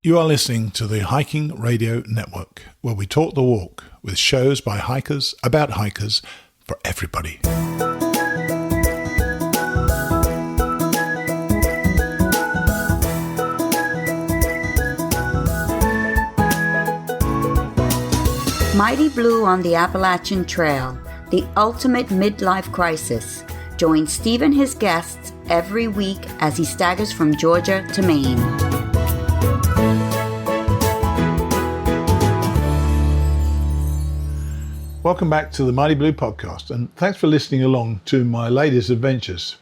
You are listening to the Hiking Radio Network, where we talk the walk with shows by hikers, about hikers, for everybody. Mighty Blue on the Appalachian Trail, the ultimate midlife crisis. Join Steve and his guests every week as he staggers from Georgia to Maine. Welcome back to the Mighty Blue podcast, and thanks for listening along to my latest adventures.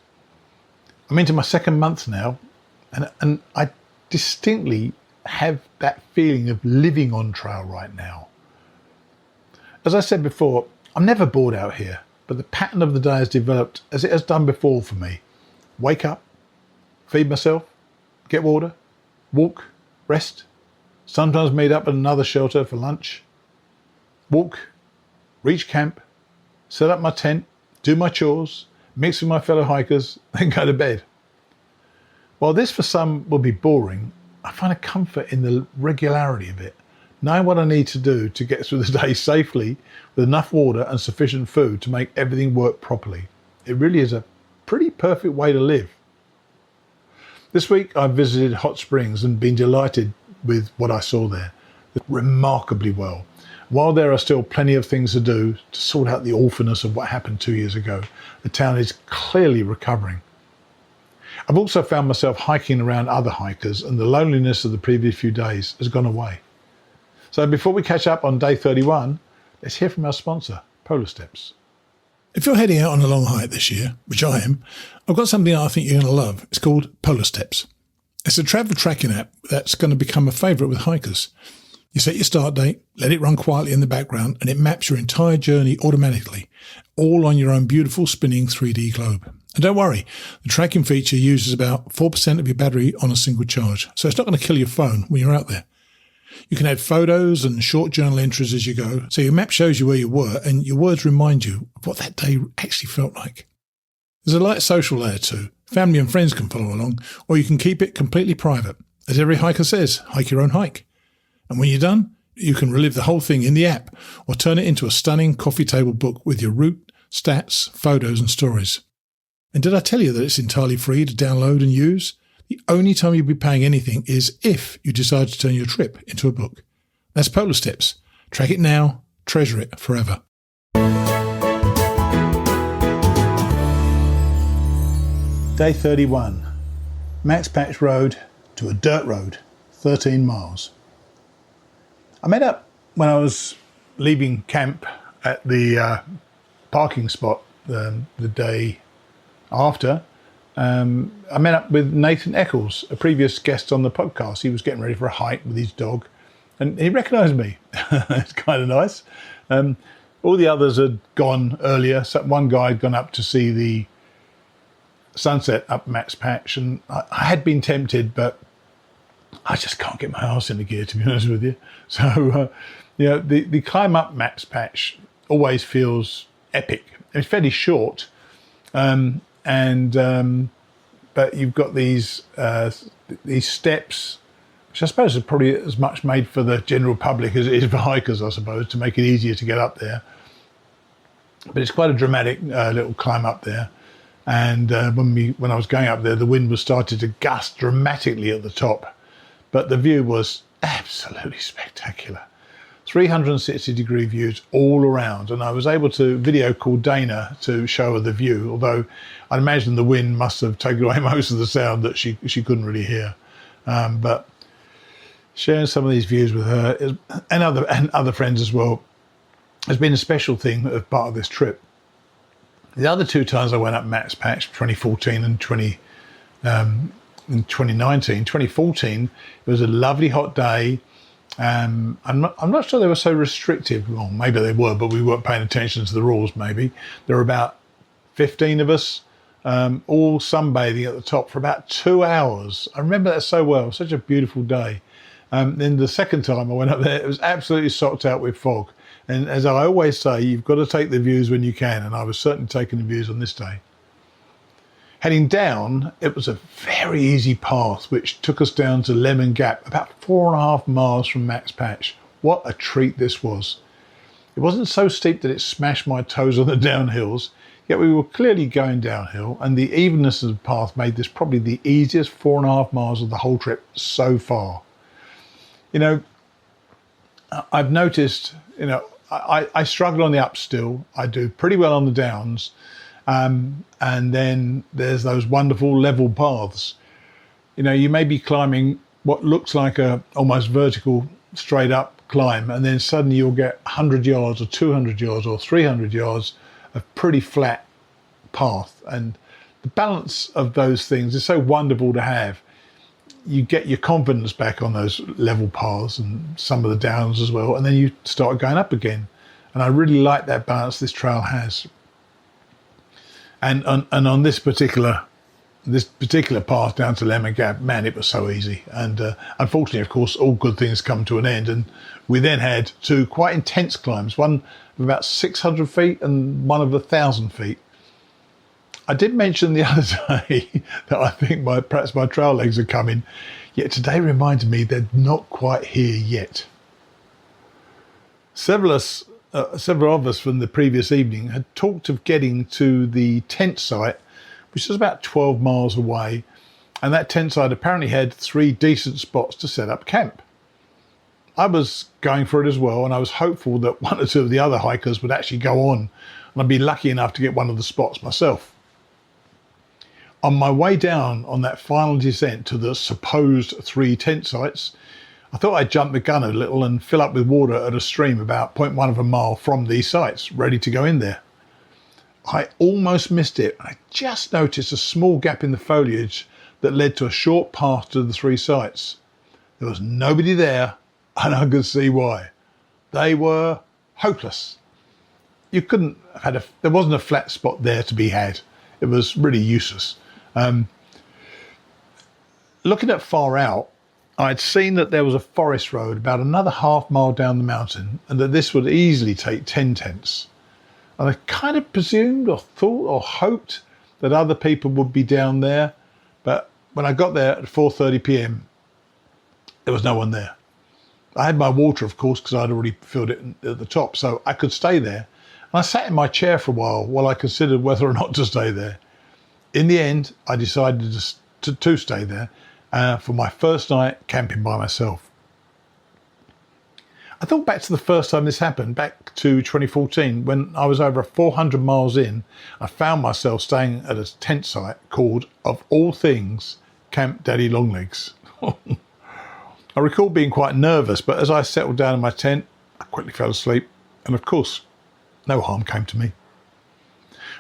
I'm into my second month now, and I distinctly have that feeling of living on trail right now. As I said before, I'm never bored out here, but the pattern of the day has developed as it has done before for me. Wake up, feed myself, get water, walk, rest, sometimes meet up at another shelter for lunch, walk, reach camp, set up my tent, do my chores, mix with my fellow hikers, then go to bed. While this for some will be boring, I find a comfort in the regularity of it, knowing what I need to do to get through the day safely with enough water and sufficient food to make everything work properly. It really is a pretty perfect way to live. This week I visited Hot Springs and been delighted with what I saw there. Remarkably well. While there are still plenty of things to do to sort out the awfulness of what happened 2 years ago, the town is clearly recovering. I've also found myself hiking around other hikers, and the loneliness of the previous few days has gone away. So before we catch up on day 31, let's hear from our sponsor, Polar Steps. If you're heading out on a long hike this year, which I am, I've got something I think you're going to love. It's called Polar Steps. It's a travel tracking app that's going to become a favourite with hikers. You set your start date, let it run quietly in the background, and it maps your entire journey automatically, all on your own beautiful spinning 3D globe. And don't worry, the tracking feature uses about 4% of your battery on a single charge, so it's not going to kill your phone when you're out there. You can add photos and short journal entries as you go, so your map shows you where you were, and your words remind you of what that day actually felt like. There's a light social layer too. Family and friends can follow along, or you can keep it completely private. As every hiker says, hike your own hike. And when you're done, you can relive the whole thing in the app or turn it into a stunning coffee table book with your route, stats, photos and stories. And did I tell you that it's entirely free to download and use? The only time you'll be paying anything is if you decide to turn your trip into a book. That's Polar Steps. Track it now, treasure it forever. Day 31. Max Patch Road to a dirt road, 13 miles. I met up when I was leaving camp at the parking spot the day after. I met up with Nathan Eccles, a previous guest on the podcast. He was getting ready for a hike with his dog and he recognised me. It's kind of nice. All the others had gone earlier. So one guy had gone up to see the sunset up Max Patch, and I had been tempted, but I just can't get my arse into gear, to be honest with you. So, the climb up Max Patch always feels epic. It's fairly short, but you've got these steps, which I suppose are probably as much made for the general public as it is for hikers, I suppose, to make it easier to get up there. But it's quite a dramatic little climb up there. And when I was going up there, the wind was starting to gust dramatically at the top. But the view was absolutely spectacular. 360-degree views all around. And I was able to video call Dana to show her the view, although I'd imagine the wind must have taken away most of the sound that she couldn't really hear. But sharing some of these views with her and other friends as well has been a special thing as part of this trip. The other two times I went up Max Patch, 2014 and 2019. 2014, it was a lovely hot day. I'm not sure they were so restrictive. Well, maybe they were, but we weren't paying attention to the rules, maybe. There were about 15 of us, all sunbathing at the top for about 2 hours. I remember that so well. Such a beautiful day. Then the second time I went up there, it was absolutely socked out with fog. And as I always say, you've got to take the views when you can, and I was certainly taking the views on this day. Heading down, it was a very easy path which took us down to Lemon Gap, about 4.5 miles from Max Patch. What a treat this was. It wasn't so steep that it smashed my toes on the downhills, yet we were clearly going downhill, and the evenness of the path made this probably the easiest 4.5 miles of the whole trip so far. You know, I've noticed, I struggle on the ups still. I do pretty well on the downs. And then there's those wonderful level paths. You may be climbing what looks like a almost vertical straight up climb, and then suddenly you'll get 100 yards or 200 yards or 300 yards of pretty flat path. And the balance of those things is so wonderful to have. You get your confidence back on those level paths and some of the downs as well, and then you start going up again. And I really like that balance this trail has. And on this particular path down to Lemon Gap, man, it was so easy. And unfortunately, of course, all good things come to an end. And we then had two quite intense climbs, one of about 600 feet and one of 1,000 feet. I did mention the other day that I think perhaps my trail legs are coming, yet today reminded me they're not quite here yet. Several of us from the previous evening had talked of getting to the tent site, which is about 12 miles away, and that tent site apparently had 3 decent spots to set up camp. I was going for it as well, and I was hopeful that 1 or 2 of the other hikers would actually go on, and I'd be lucky enough to get one of the spots myself. On my way down on that final descent to the supposed 3 tent sites, I thought I'd jump the gun a little and fill up with water at a stream about 0.1 of a mile from these sites, ready to go in there. I almost missed it. I just noticed a small gap in the foliage that led to a short path to the 3 sites. There was nobody there, and I could see why. They were hopeless. You couldn't have there wasn't a flat spot there to be had. It was really useless. Looking at far out, I'd seen that there was a forest road about another half mile down the mountain, and that this would easily take 10 tents. And I kind of presumed or thought or hoped that other people would be down there, but when I got there at 4:30 p.m, there was no one there. I had my water, of course, because I'd already filled it at the top, so I could stay there. And I sat in my chair for a while I considered whether or not to stay there. In the end, I decided to stay there for my first night camping by myself. I thought back to the first time this happened, back to 2014, when I was over 400 miles in. I found myself staying at a tent site called, of all things, Camp Daddy Longlegs. I recall being quite nervous, but as I settled down in my tent, I quickly fell asleep, and of course, no harm came to me.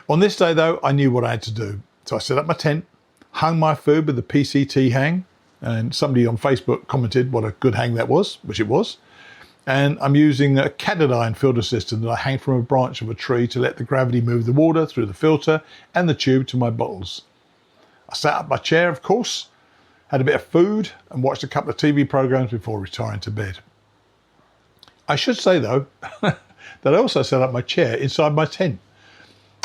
On this day, though, I knew what I had to do. So I set up my tent, hung my food with the PCT hang, and somebody on Facebook commented what a good hang that was, which it was. And I'm using a catted iron filter system that I hang from a branch of a tree to let the gravity move the water through the filter and the tube to my bottles. I sat up my chair, of course, had a bit of food, and watched a couple of TV programs before retiring to bed. I should say, though, that I also set up my chair inside my tent.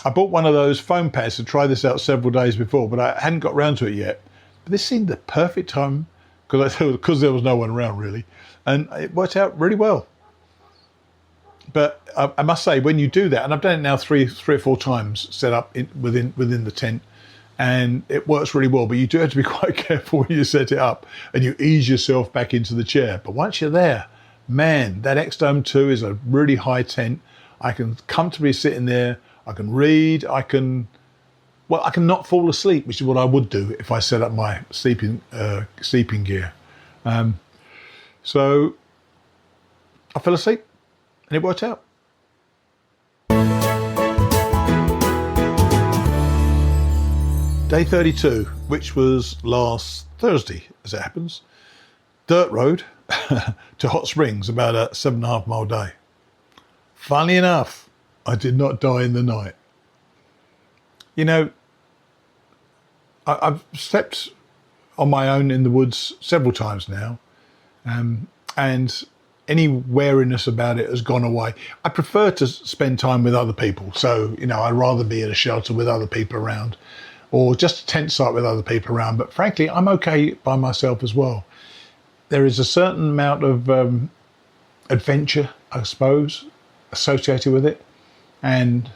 I bought one of those foam pads to try this out several days before, but I hadn't got round to it yet. But this seemed the perfect time because there was no one around really, and it worked out really well. But I must say, when you do that, and I've done it now three or four times, set up within the tent, and it works really well. But you do have to be quite careful when you set it up and you ease yourself back into the chair. But once you're there, man, that X-Dome 2 is a really high tent. I can comfortably sit in there. I can read. I can not fall asleep, which is what I would do if I set up my sleeping gear. So I fell asleep, and it worked out. Day 32, which was last Thursday, as it happens. Dirt road to Hot Springs, about a 7.5 mile day. Funnily enough, I did not die in the night. You know, I've slept on my own in the woods several times now, and any wariness about it has gone away. I prefer to spend time with other people, so I'd rather be at a shelter with other people around. or just a tent site with other people around. But frankly, I'm okay by myself as well. There is a certain amount of adventure, I suppose, associated with it. And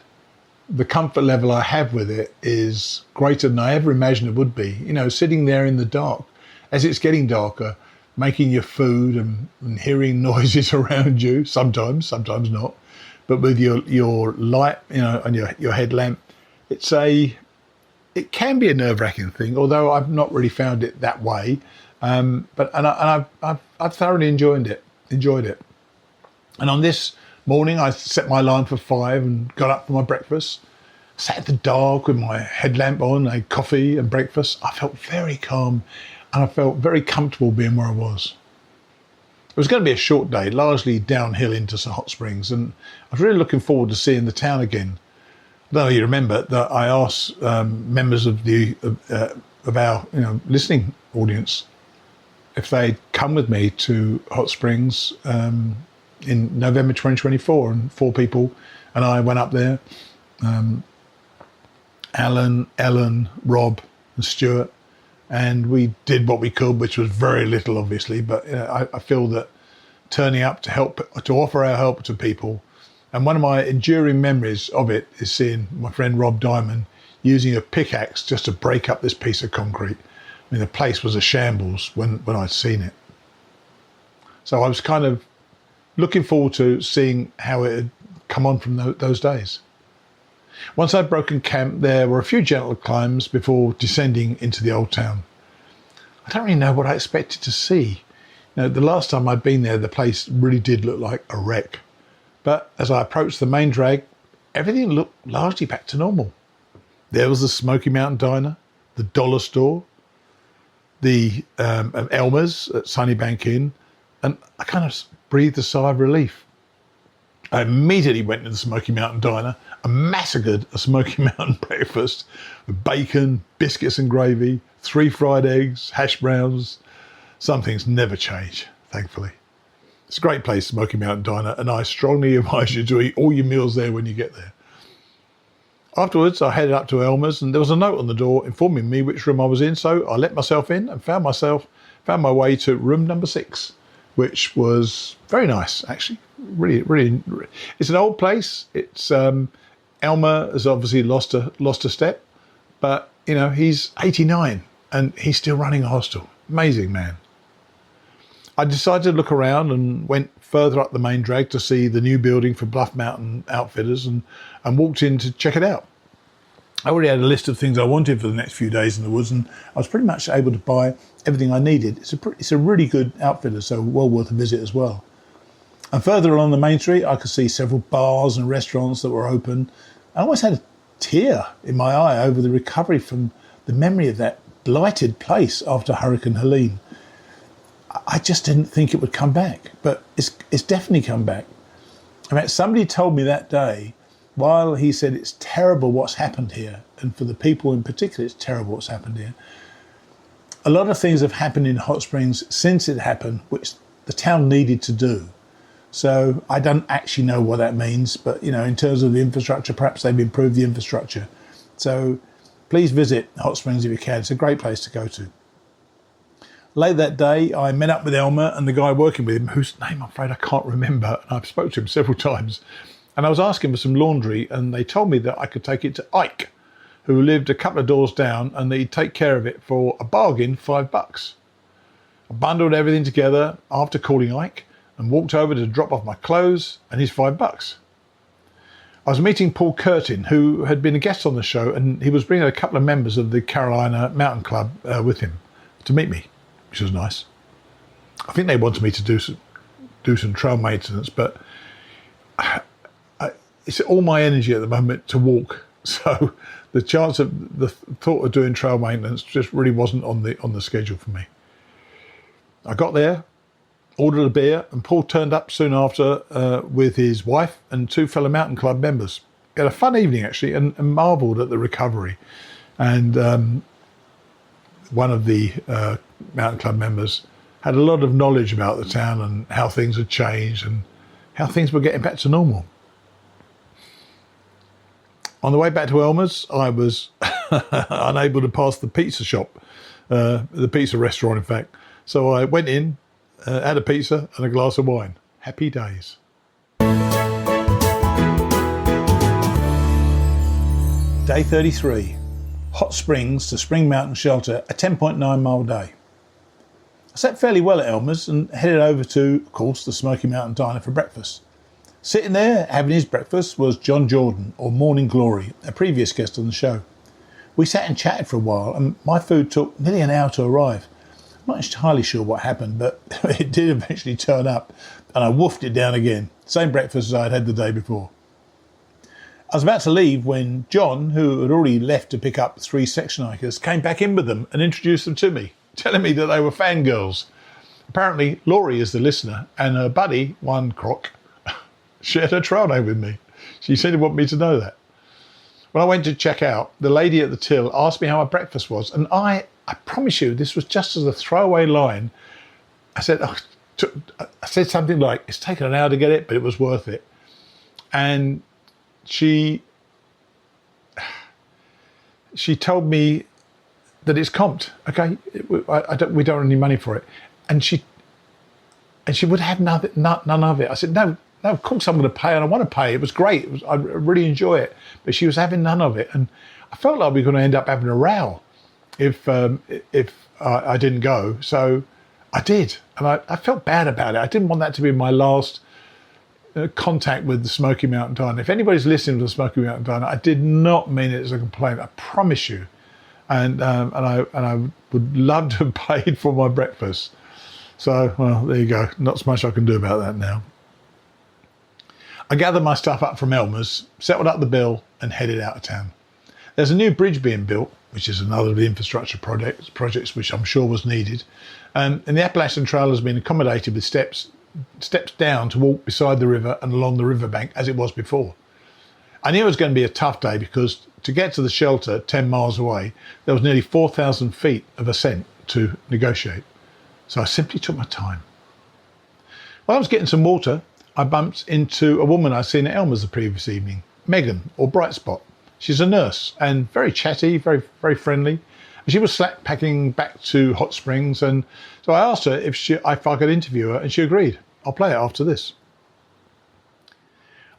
the comfort level I have with it is greater than I ever imagined it would be. You know, sitting there in the dark, as it's getting darker, making your food and hearing noises around you, sometimes not, but with your light, you know, and your headlamp, it can be a nerve-wracking thing, although I've not really found it that way. But I've thoroughly enjoyed it. And on this morning, I set my alarm for 5 and got up for my breakfast. Sat in the dark with my headlamp on, had coffee and breakfast. I felt very calm and I felt very comfortable being where I was. It was going to be a short day, largely downhill into some hot springs, and I was really looking forward to seeing the town again. I don't know if you remember that I asked members of our listening audience if they'd come with me to Hot Springs in November 2024, and 4 people and I went up there. Alan, Ellen, Rob and Stuart, and we did what we could, which was very little obviously, but I feel that turning up to offer our help to people, and one of my enduring memories of it is seeing my friend Rob Diamond using a pickaxe just to break up this piece of concrete. I mean, the place was a shambles when I'd seen it. So I was kind of looking forward to seeing how it had come on from those days. Once I'd broken camp, there were a few gentle climbs before descending into the old town. I don't really know what I expected to see. The last time I'd been there, the place really did look like a wreck. But as I approached the main drag, everything looked largely back to normal. There was the Smoky Mountain Diner, the Dollar Store, the Elmer's at Sunnybank Inn, and I kind of breathed a sigh of relief. I immediately went to the Smoky Mountain Diner and massacred a Smoky Mountain breakfast with bacon, biscuits and gravy, 3 fried eggs, hash browns. Some things never change, thankfully. It's a great place, Smoky Mountain Diner, and I strongly advise you to eat all your meals there when you get there. Afterwards, I headed up to Elmer's, and there was a note on the door informing me which room I was in, so I let myself in and found my way to room number 6, which was very nice, actually. Really, it's an old place. It's Elmer has obviously lost a step, but he's 89 and he's still running a hostel. Amazing man. I decided to look around and went further up the main drag to see the new building for Bluff Mountain Outfitters and walked in to check it out. I already had a list of things I wanted for the next few days in the woods, and I was pretty much able to buy everything I needed. It's a really good outfitter, so well worth a visit as well. And further along the main street, I could see several bars and restaurants that were open. I almost had a tear in my eye over the recovery from the memory of that blighted place after Hurricane Helene. I just didn't think it would come back, but it's definitely come back. In fact, somebody told me that day, while he said it's terrible what's happened here, and for the people in particular, it's terrible what's happened here, a lot of things have happened in Hot Springs since it happened, which the town needed to do. So I don't actually know what that means, but in terms of the infrastructure, perhaps they've improved the infrastructure. So please visit Hot Springs if you can. It's a great place to go to. Later that day, I met up with Elmer and the guy working with him, whose name I'm afraid I can't remember, and I've spoken to him several times. And I was asking for some laundry, and they told me that I could take it to Ike, who lived a couple of doors down, and he'd take care of it for a bargain, $5. I bundled everything together after calling Ike and walked over to drop off my clothes and his $5. I was meeting Paul Curtin, who had been a guest on the show, and he was bringing a couple of members of the Carolina Mountain Club with him to meet me, which was nice. I think they wanted me to do some trail maintenance, but it's all my energy at the moment to walk. So the chance of the thought of doing trail maintenance just really wasn't on the schedule for me. I got there, ordered a beer, and Paul turned up soon after with his wife and 2 fellow Mountain Club members. We had a fun evening actually, and marvelled at the recovery. And one of the Mountain Club members had a lot of knowledge about the town and how things had changed and how things were getting back to normal. On the way back to Elmer's, I was unable to pass the pizza shop, the pizza restaurant, in fact. So I went in, had a pizza and a glass of wine. Happy days. Day 33. Hot Springs to Spring Mountain Shelter, a 10.9 mile day. I slept fairly well at Elmer's and headed over to, of course, the Smoky Mountain Diner for breakfast. Sitting there having his breakfast was John Jordan, or Morning Glory, a previous guest on the show. We sat and chatted for a while, and my food took nearly an hour to arrive. I'm not entirely sure what happened, but it did eventually turn up, and I woofed it down again. Same breakfast as I had had the day before. I was about to leave when John, who had already left to pick up 3 section hikers, came back in with them and introduced them to me, telling me that they were fangirls. Apparently, Laurie is the listener, and her buddy, one Croc, shared her trail name with me. She seemed to want me to know that. When I went to check out, the lady at the till asked me how my breakfast was, and I promise you, this was just as a throwaway line. I said something like, it's taken an hour to get it, but it was worth it. And she told me that it's comped, okay? We don't have any money for it. And she would have none of it. I said, no, of course I'm going to pay, and I want to pay. It was great. I really enjoy it. But she was having none of it. And I felt like we were going to end up having a row if I didn't go. So I did. And I felt bad about it. I didn't want that to be my last contact with the Smoky Mountain Diner. If anybody's listening to the Smoky Mountain Diner, I did not mean it as a complaint. I promise you. And I would love to have paid for my breakfast. So, well, there you go. Not so much I can do about that now. I gathered my stuff up from Elmer's, settled up the bill, and headed out of town. There's a new bridge being built, which is another of the infrastructure projects which I'm sure was needed. And the Appalachian Trail has been accommodated with steps down to walk beside the river and along the riverbank as it was before. I knew it was going to be a tough day because to get to the shelter 10 miles away, there was nearly 4,000 feet of ascent to negotiate. So I simply took my time. While I was getting some water, I bumped into a woman I'd seen at Elmer's the previous evening, Megan, or Bright Spot. She's a nurse and very chatty, very, very friendly. She was slack packing back to Hot Springs, and so I asked her if I could interview her, and she agreed. I'll play it after this.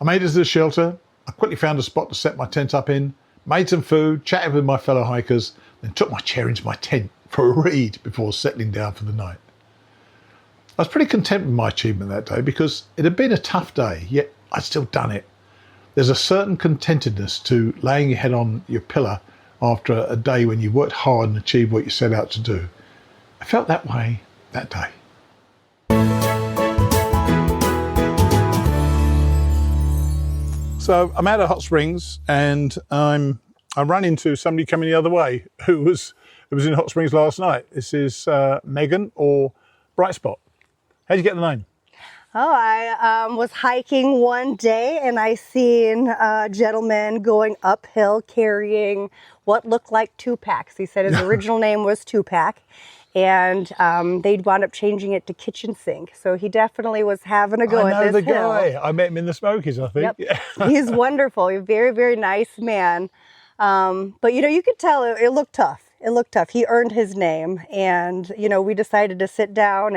I made it to the shelter. I quickly found a spot to set my tent up in, made some food, chatted with my fellow hikers, then took my chair into my tent for a read before settling down for the night. I was pretty content with my achievement that day because it had been a tough day, yet I'd still done it. There's a certain contentedness to laying your head on your pillow after a day when you worked hard and achieved what you set out to do. I felt that way that day. So I'm out of Hot Springs and I run into somebody coming the other way who was in Hot Springs last night. This is Megan, or Bright Spot. How'd you get the name? Oh, I was hiking one day and I seen a gentleman going uphill carrying what looked like 2-packs. He said his original name was 2-pack, and they'd wound up changing it to kitchen sink. So he definitely was having a go at this hill. I know the guy. I met him in the Smokies, I think. Yep. He's wonderful. He's a very, very nice man. But, you could tell it looked tough. It looked tough. He earned his name, and we decided to sit down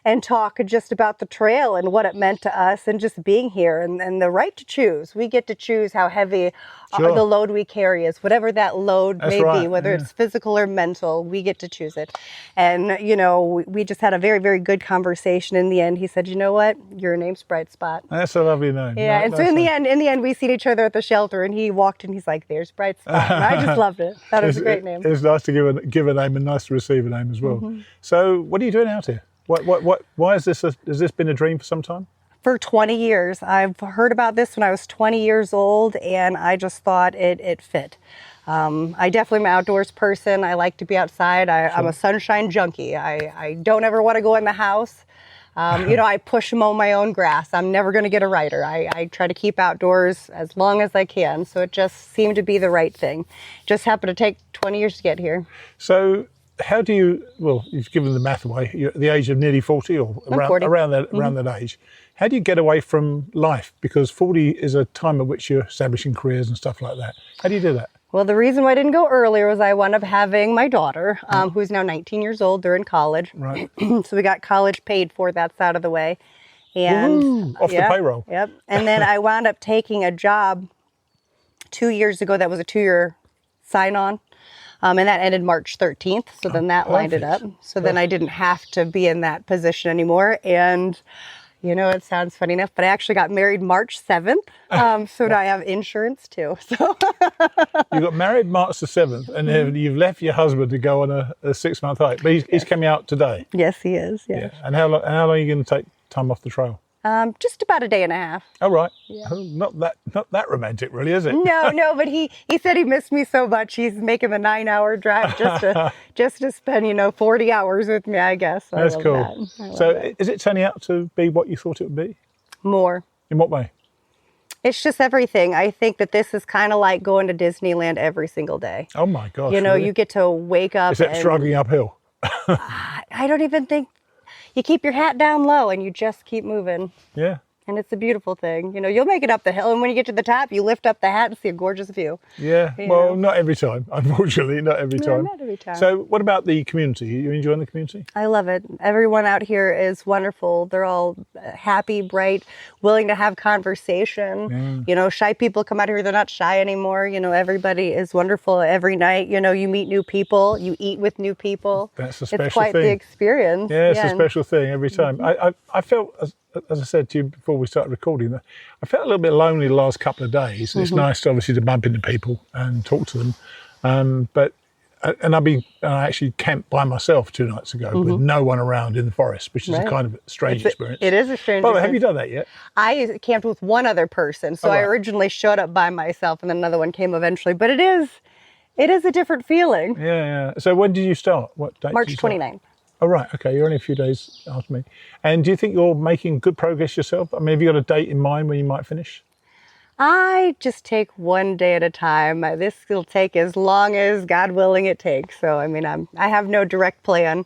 and talk just about the trail and what it meant to us and just being here and the right to choose. We get to choose how heavy the load we carry is, whatever that load may be, whether it's physical or mental, we get to choose it. And, we just had a very, very good conversation in the end. He said, you know what? Your name's Bright Spot. That's a lovely name. Yeah, and so in the end, we seen each other at the shelter, and he walked in, he's like, there's Bright Spot. And I just loved it. Thought it was a great name. It's nice to give a name and nice to receive a name as well. Mm-hmm. So what are you doing out here? Why has this been a dream for some time? For 20 years. I've heard about this when I was 20 years old, and I just thought it fit. I definitely am an outdoors person. I like to be outside. I'm a sunshine junkie. I don't ever want to go in the house. I push mow my own grass. I'm never going to get a rider. I try to keep outdoors as long as I can. So it just seemed to be the right thing. Just happened to take 20 years to get here. So how do you, you've given the math away, you're at the age of nearly 40 or around that age. How do you get away from life? Because 40 is a time at which you're establishing careers and stuff like that. How do you do that? Well, the reason why I didn't go earlier was I wound up having my daughter, who's now 19 years old. They're in college. Right. So we got college paid for. That's out of the way. And Woo-hoo, off the payroll. Yep. And then I wound up taking a job 2 years ago that was a 2-year sign-on. And that ended March 13th. So then that lined it up. So then I didn't have to be in that position anymore. And you know, it sounds funny enough, but I actually got married March 7th. So now I have insurance too. So You got married March the 7th, and then you've left your husband to go on a 6-month hike. But he's coming out today. yes, he is. Yes. Yeah. And how long are you going to take time off the trail? Just about a day and a half. Oh, right. Oh, not that romantic, really, is it? No, but he said he missed me so much. He's making the 9-hour drive just to spend 40 hours with me, I guess. That's cool. So is it turning out to be what you thought it would be? More. In what way? It's just everything. I think that this is kind of like going to Disneyland every single day. Oh my gosh. Really? You get to wake up. Is that struggling uphill? I don't even think. You keep your hat down low and you just keep moving. Yeah. And it's a beautiful thing. You'll make it up the hill, and when you get to the top, you lift up the hat and see a gorgeous view. Yeah. Well, not every time, unfortunately, not every time. Not every time. So what about the community? Are you enjoying the community? I love it. Everyone out here is wonderful. They're all happy, bright, willing to have conversation. Shy people come out here. They're not shy anymore. Everybody is wonderful every night. You meet new people. You eat with new people. That's a special thing. It's quite the experience. Yeah, it's a special thing every time. I felt, as I said to you before we started recording, that I felt a little bit lonely the last couple of days. It's nice, obviously, to bump into people and talk to them. I actually camped by myself 2 nights ago with no one around in the forest, which is a kind of strange experience. It is a strange By the way, experience. have you done that yet? I camped with one other person. So I originally showed up by myself, and then another one came eventually. But it is a different feeling. Yeah. So when did you start? What date? March did you start? 29th. Oh, right. Okay. You're only a few days after me. And do you think you're making good progress yourself? I mean, have you got a date in mind when you might finish? I just take one day at a time. This will take as long as God willing it takes. So, I have no direct plan.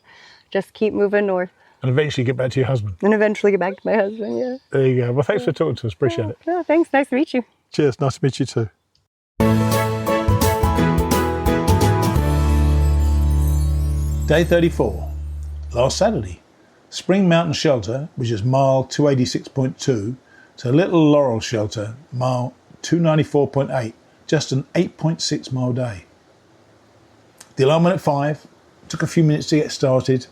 Just keep moving north. And eventually get back to your husband. And eventually get back to my husband, yeah. There you go. Well, thanks for talking to us. Appreciate it. Oh, thanks. Nice to meet you. Cheers. Nice to meet you too. Day 34. Last Saturday. Spring Mountain Shelter, which is mile 286.2, to Little Laurel Shelter, mile 294.8, just an 8.6 mile day. The alarm went at 5, took a few minutes to get started,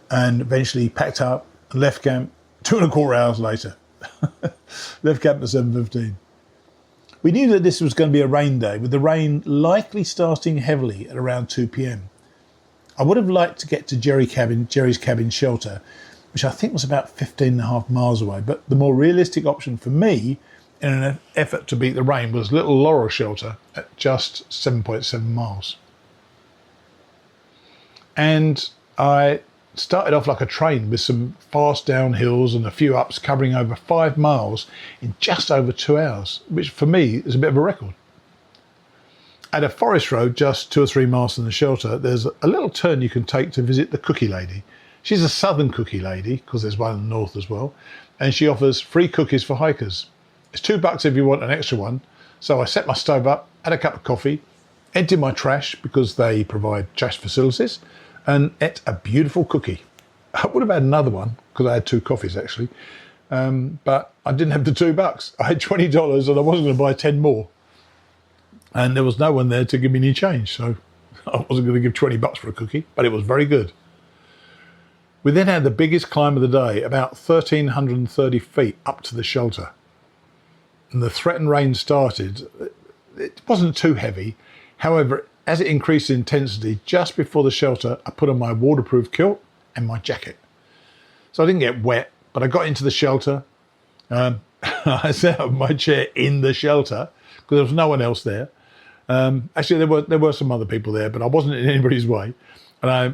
and eventually packed up and left camp 2.25 hours later. Left camp at 7:15. We knew that this was going to be a rain day, with the rain likely starting heavily at around 2 p.m. I would have liked to get to Jerry's cabin shelter, which I think was about 15.5 miles away, but the more realistic option for me, in an effort to beat the rain, was Little Laurel Shelter at just 7.7 miles. And I started off like a train with some fast downhills and a few ups, covering over 5 miles in just over 2 hours, which for me is a bit of a record. At a forest road just 2 or 3 miles from the shelter, there's a little turn you can take to visit the cookie lady. She's a southern cookie lady, because there's one in the north as well, and she offers free cookies for hikers. It's $2 if you want an extra one. So I set my stove up, had a cup of coffee, emptied my trash because they provide trash facilities, and ate a beautiful cookie. I would have had another one because I had 2 coffees actually, but I didn't have the $2. I had $20 and I wasn't going to buy 10 more. And there was no one there to give me any change, so I wasn't going to give $20 for a cookie, but it was very good. We then had the biggest climb of the day, about 1,330 feet up to the shelter. And the threatened rain started. It wasn't too heavy. However, as it increased in intensity, just before the shelter, I put on my waterproof kilt and my jacket. So I didn't get wet, but I got into the shelter. I set up my chair in the shelter because there was no one else there. Actually, there were some other people there, but I wasn't in anybody's way. And I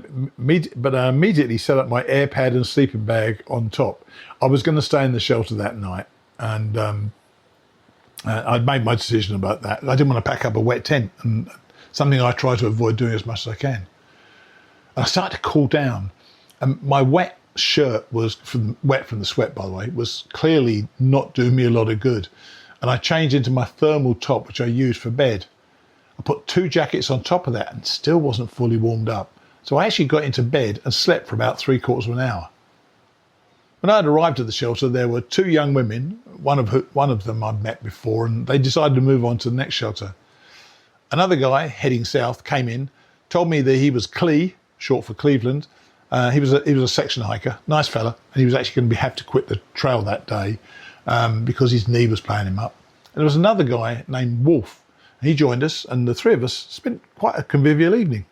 immediately set up my air pad and sleeping bag on top. I was going to stay in the shelter that night, and I'd made my decision about that. I didn't want to pack up a wet tent, and something I try to avoid doing as much as I can. And I started to cool down, and my wet shirt was wet from the sweat, by the way, was clearly not doing me a lot of good. and I changed into my thermal top, which I used for bed. I put 2 jackets on top of that and still wasn't fully warmed up. So I actually got into bed and slept for about 3/4 of an hour. When I had arrived at the shelter, there were 2 young women, one of them I'd met before, and they decided to move on to the next shelter. Another guy heading south came in, told me that he was Clee, short for Cleveland. He was a section hiker, nice fella, and he was actually going to have to quit the trail that day because his knee was playing him up. And there was another guy named Wolf. He joined us, and the 3 of us spent quite a convivial evening.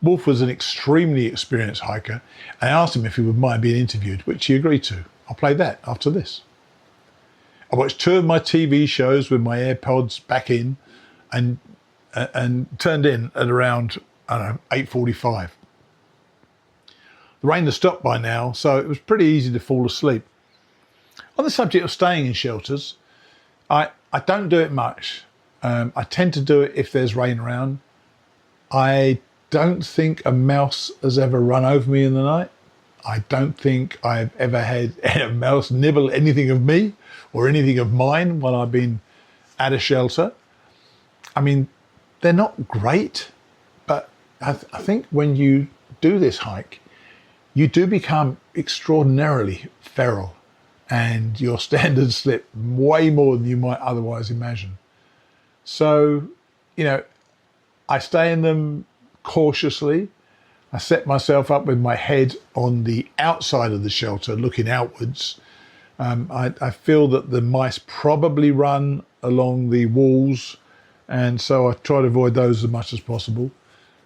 Wolf was an extremely experienced hiker, and I asked him if he would mind being interviewed, which he agreed to. I'll play that after this. I watched 2 of my TV shows with my AirPods back in and turned in at around, 8:45. The rain had stopped by now, so it was pretty easy to fall asleep. On the subject of staying in shelters, I don't do it much. I tend to do it if there's rain around. I don't think a mouse has ever run over me in the night. I don't think I've ever had a mouse nibble anything of me or anything of mine while I've been at a shelter. I mean, they're not great, but I think when you do this hike, you do become extraordinarily feral and your standards slip way more than you might otherwise imagine. So, I stay in them cautiously. I set myself up with my head on the outside of the shelter, looking outwards. I feel that the mice probably run along the walls, and so I try to avoid those as much as possible.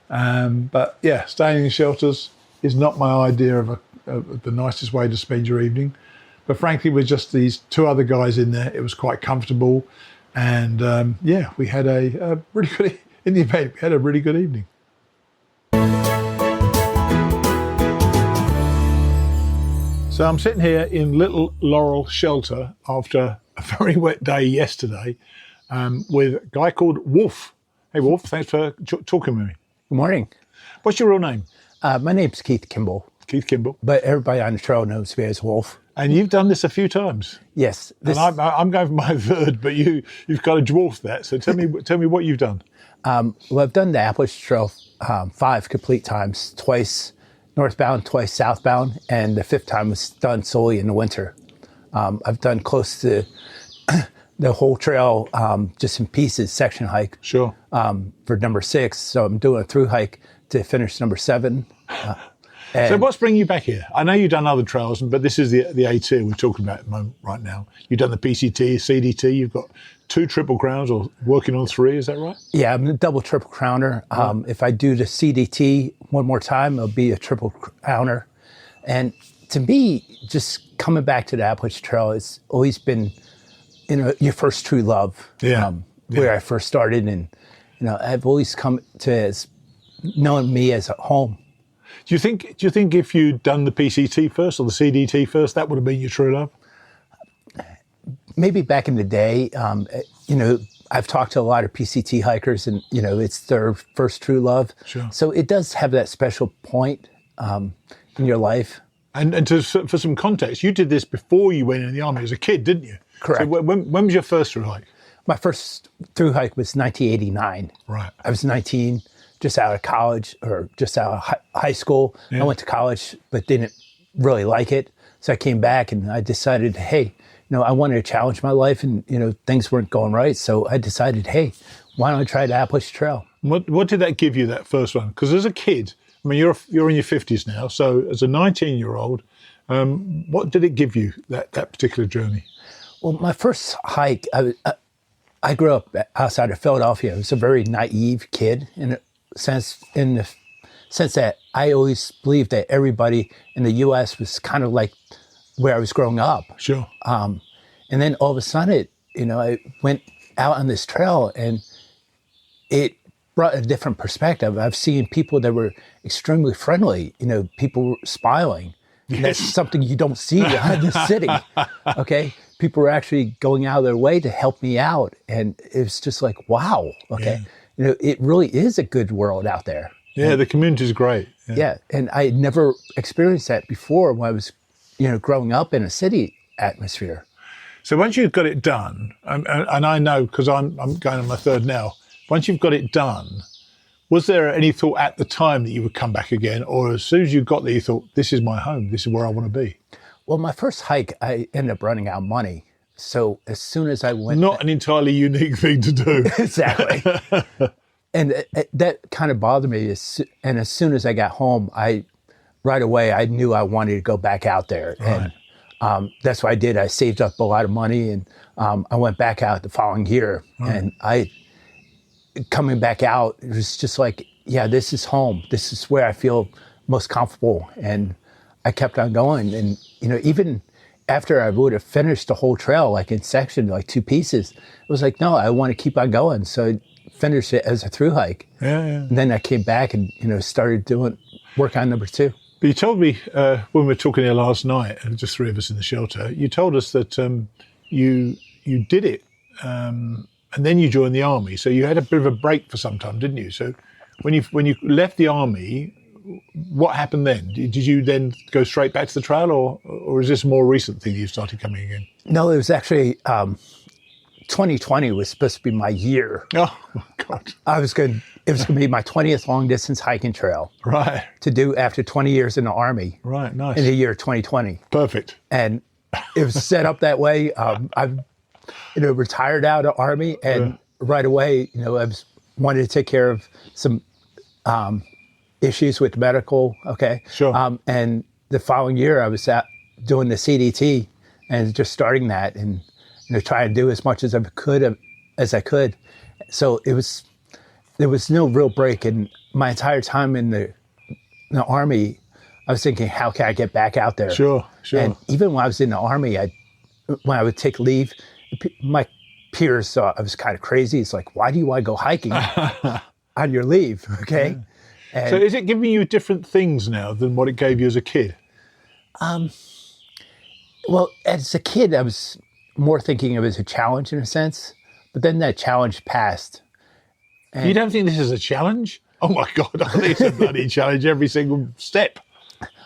But yeah, staying in shelters is not my idea of the nicest way to spend your evening. But frankly, with just these 2 other guys in there, it was quite comfortable. And we had a really good, in the event, we had a really good evening. So I'm sitting here in Little Laurel Shelter after a very wet day yesterday with a guy called Wolf. Hey, Wolf, thanks for talking with me. Good morning. What's your real name? My name's Keith Kimball. Keith Kimball. But everybody on the trail knows me as Wolf. And you've done this a few times. Yes. And I'm going for my 3rd, but you've got to dwarf that. So tell me what you've done. Well, I've done the Appalachian Trail 5 complete times, twice northbound, twice southbound, and the 5th time was done solely in the winter. I've done close to the whole trail just in pieces, section hike. Sure. For number 6, so I'm doing a through hike to finish number 7. So what's bringing you back here? I know you've done other trails, but this is the AT we're talking about at the moment right now. You've done the PCT, CDT, you've got 2 Triple Crowns or working on 3, is that right? Yeah, I'm a double Triple Crowner. Right. If I do the CDT one more time, it'll be a Triple Crowner. And to me, just coming back to the Appalachian Trail, it's always been, your first true love. Yeah. Where I first started, and I've always come to as knowing me as a home. Do you think if you'd done the PCT first or the CDT first, that would have been your true love? Maybe back in the day, I've talked to a lot of PCT hikers, and it's their first true love. Sure. So it does have that special point in your life. And for some context, you did this before you went in the army as a kid, didn't you? Correct. So when was your first through hike? My first through hike was 1989. Right. I was 19, just out of college or just out of high school. Yeah. I went to college, but didn't really like it. So I came back and I decided, hey, I wanted to challenge my life, and things weren't going right. So I decided, hey, why don't I try the Appalachian Trail? What did that give you, that first one? Because as a kid, I mean, you're in your 50s now. So as a 19-year-old, what did it give you, that particular journey? Well, my first hike, I grew up outside of Philadelphia. I was a very naive kid in the sense that I always believed that everybody in the U.S. was kind of like where I was growing up. Sure. And then all of a sudden, I went out on this trail, and it brought a different perspective. I've seen people that were extremely friendly, people smiling. Yes. That's something you don't see in the city, okay? People were actually going out of their way to help me out, and it was just like, wow, okay? Yeah. It really is a good world out there. Yeah, the community is great. Yeah, and I had never experienced that before when I was, growing up in a city atmosphere. So once you've got it done, and I know because I'm going on my third now, once you've got it done, was there any thought at the time that you would come back again? Or as soon as you got there, you thought, this is my home, this is where I want to be? Well, my first hike, I ended up running out of money. So as soon as I went... Not an entirely unique thing to do. Exactly. And that kind of bothered me. And as soon as I got home, right away, I knew I wanted to go back out there. Right. And that's what I did. I saved up a lot of money, and I went back out the following year. Right. And coming back out, it was just like, yeah, this is home. This is where I feel most comfortable. And I kept on going. And, even after I would have finished the whole trail, like in section, like 2 pieces, it was like, no, I want to keep on going. So I finished it as a through hike. Yeah. And then I came back and, started doing work on number 2. But you told me when we were talking here last night, and just 3 of us in the shelter, you told us that you did it and then you joined the army. So you had a bit of a break for some time, didn't you? So when you left the army, what happened then? Did you then go straight back to the trail, or is this a more recent thing you started coming again? No, it was actually 2020 was supposed to be my year. Oh my God! It was going to be my 20th long distance hiking trail. Right. To do after 20 years in the army. Right. Nice. In the year 2020. Perfect. And it was set up that way. I retired out of the army, and right away, I wanted to take care of some issues with medical. Okay. Sure. And the following year, I was out doing the CDT and just starting that, and trying to do as much as I could. So there was no real break. And my entire time in the army, I was thinking, how can I get back out there? Sure. And even when I was in the army, when I would take leave, my peers thought I was kind of crazy. It's like, why do you want to go hiking on your leave? Okay. Yeah. And so is it giving you different things now than what it gave you as a kid? Well, as a kid, I was more thinking of it as a challenge in a sense, but then that challenge passed. You don't think this is a challenge? Oh my God, I think it's a bloody challenge every single step.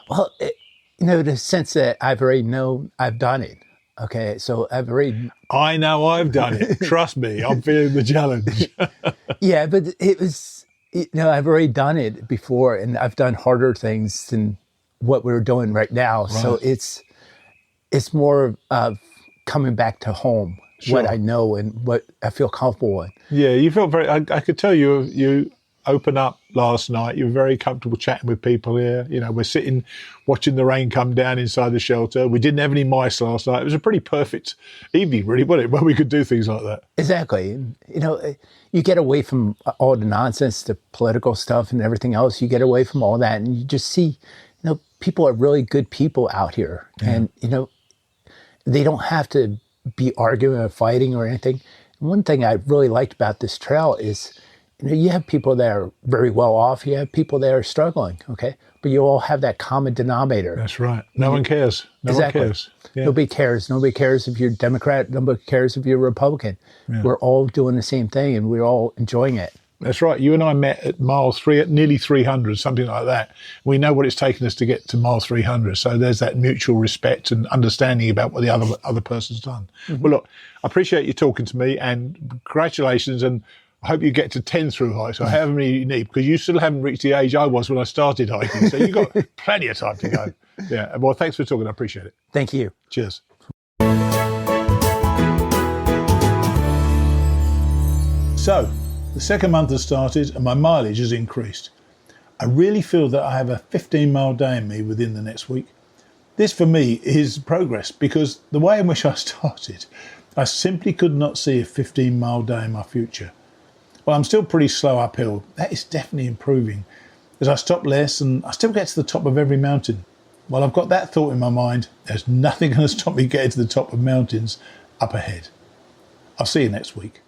Well, the sense that I've already known I've done it. Okay, so I know I've done it. Trust me, I'm feeling the challenge. Yeah, but it was, I've already done it before, and I've done harder things than what we're doing right now. Right. So it's more of coming back to home, sure. What I know and what I feel comfortable in. Yeah, you felt very, I could tell you open up last night. You were very comfortable chatting with people here. We're sitting watching the rain come down inside the shelter. We didn't have any mice last night. It was a pretty perfect evening, really, wasn't it, where we could do things like that. Exactly. You get away from all the nonsense, the political stuff and everything else. You get away from all that, and you just see, people are really good people out here. Yeah. And, they don't have to be arguing or fighting or anything. One thing I really liked about this trail is, you have people that are very well off. You have people that are struggling, okay? But you all have that common denominator. That's right. No one cares. Exactly. One cares. Yeah. Nobody cares. Nobody cares if you're Democrat. Nobody cares if you're Republican. Yeah. We're all doing the same thing, and we're all enjoying it. That's right. You and I met at nearly 300, something like that. We know what it's taken us to get to mile 300. So there's that mutual respect and understanding about what the other person's done. Mm-hmm. Well, look, I appreciate you talking to me, and congratulations. And I hope you get to 10 through hikes, or however many you need, because you still haven't reached the age I was when I started hiking. So you've got plenty of time to go. Yeah. Well, thanks for talking. I appreciate it. Thank you. Cheers. So, the second month has started and my mileage has increased. I really feel that I have a 15-mile day in me within the next week. This for me is progress, because the way in which I started, I simply could not see a 15-mile day in my future. Well, I'm still pretty slow uphill. That is definitely improving as I stop less, and I still get to the top of every mountain. While I've got that thought in my mind, there's nothing going to stop me getting to the top of mountains up ahead. I'll see you next week.